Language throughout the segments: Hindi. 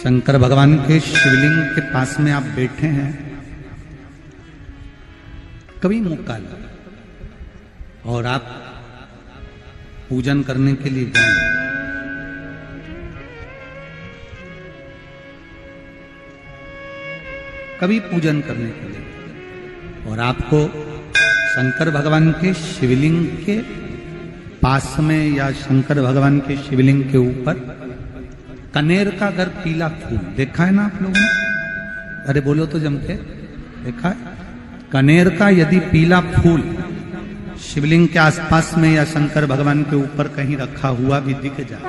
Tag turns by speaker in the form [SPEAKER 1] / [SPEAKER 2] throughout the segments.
[SPEAKER 1] शंकर भगवान के शिवलिंग के पास में आप बैठे हैं, कभी मौका लगा और आप पूजन करने के लिए जाएं, कभी पूजन करने के लिए और आपको शंकर भगवान के शिवलिंग के पास में या शंकर भगवान के शिवलिंग के ऊपर कनेर का अगर पीला फूल देखा है ना आप लोगों ने, अरे बोलो तो जम के, देखा है? कनेर का यदि पीला फूल शिवलिंग के आसपास में या शंकर भगवान के ऊपर कहीं रखा हुआ भी दिख जाए,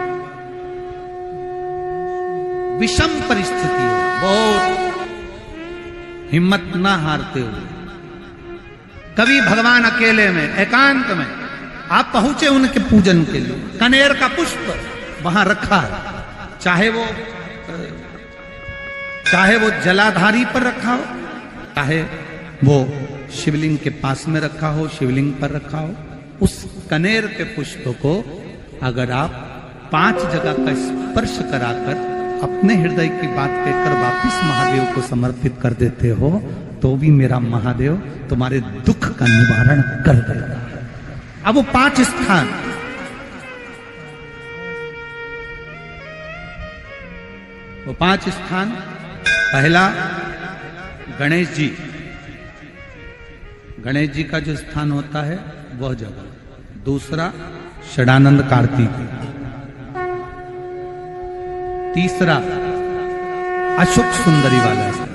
[SPEAKER 1] विषम परिस्थिति हो, बहुत हिम्मत ना हारते हुए कभी भगवान अकेले में एकांत में आप पहुंचे उनके पूजन के लिए, कनेर का पुष्प वहां रखा है, चाहे वो जलाधारी पर रखा हो, चाहे वो शिवलिंग के पास में रखा हो, शिवलिंग पर रखा हो, उस कनेर के पुष्प को अगर आप 5 जगह का स्पर्श कराकर अपने हृदय की बात कहकर वापिस महादेव को समर्पित कर देते हो, तो भी मेरा महादेव तुम्हारे दुख का निवारण कर देगा। अब वो 5 स्थान, वो 5 स्थान, पहला गणेश जी, गणेश जी का जो स्थान होता है वह जगह, दूसरा षडानंद कार्तिक, तीसरा अशोक सुंदरी वाला स्थान,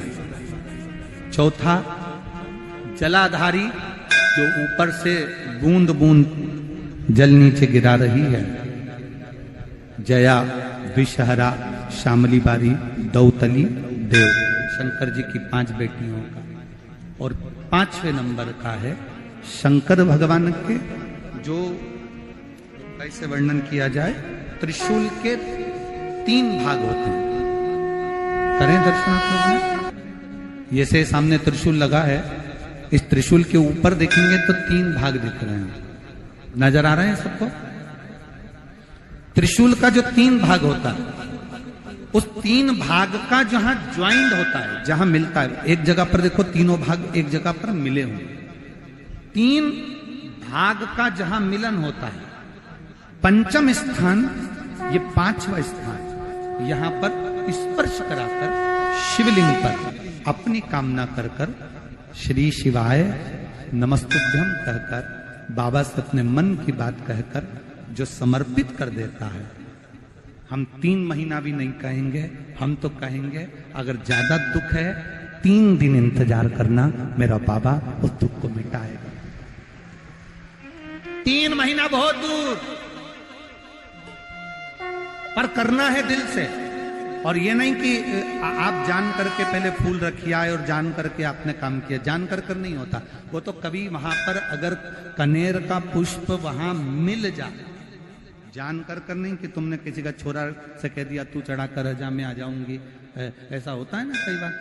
[SPEAKER 1] चौथा जलाधारी जो ऊपर से बूंद बूंद जल नीचे गिरा रही है, जया, विषहरा, श्यामली बारी, दौतली, देव, शंकर जी की 5 बेटियों का, और 5वें नंबर का है शंकर भगवान के, जो कैसे वर्णन किया जाए, त्रिशूल के 3 भाग होते हैं। करें दर्शन आप लोग? ये से सामने त्रिशूल लगा है, इस त्रिशूल के ऊपर देखेंगे तो 3 भाग दिख रहे हैं, नजर आ रहे हैं सबको? त्रिशूल का जो 3 भाग होता है, उस 3 भाग का जहां ज्वाइंट होता है, जहां मिलता है, एक जगह पर देखो तीनों भाग एक जगह पर मिले हुए, 3 भाग का जहां मिलन होता है, 5वां स्थान, ये 5वां स्थान, यहां पर स्पर्श कराकर शिवलिंग पर अपनी कामना कर कर श्री शिवाय नमस्तुभ्यम कहकर, बाबा से अपने मन की बात कहकर जो समर्पित कर देता है, हम 3 महीना भी नहीं कहेंगे, हम तो कहेंगे अगर ज्यादा दुख है 3 दिन इंतजार करना, मेरा बाबा उस दुख को मिटाएगा। 3 महीना बहुत दूर, पर करना है दिल से, और ये नहीं कि आप जान करके पहले फूल रखिए आए और जान करके आपने काम किया, जान कर नहीं होता वो तो, कभी वहां पर अगर कनेर का पुष्प वहां मिल जाए, जान कर नहीं कि तुमने किसी का छोरा से कह दिया तू चढ़ा कर जा मैं आ जाऊंगी, ऐसा होता है ना कई बार,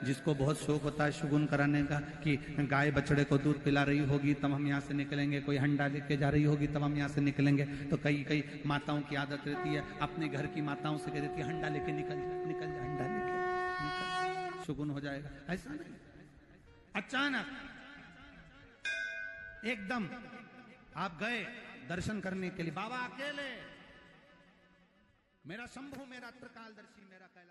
[SPEAKER 1] जिसको बहुत शौक होता है शुगुन कराने का, कि गाय बछड़े को दूध पिला रही होगी तब हम यहाँ से निकलेंगे, कोई हंडा लेके जा रही होगी तब हम यहाँ से निकलेंगे, तो कई माताओं की आदत रहती है, अपने घर की माताओं से कह देती है हंडा लेके निकल जा, हंडा लेके निकल, शुगुन हो जाएगा। ऐसा नहीं, अचानक एकदम आप गए दर्शन करने के लिए, बाबा अकेले, मेरा शंभु, मेरा त्रिकालदर्शी, मेरा कैलाश।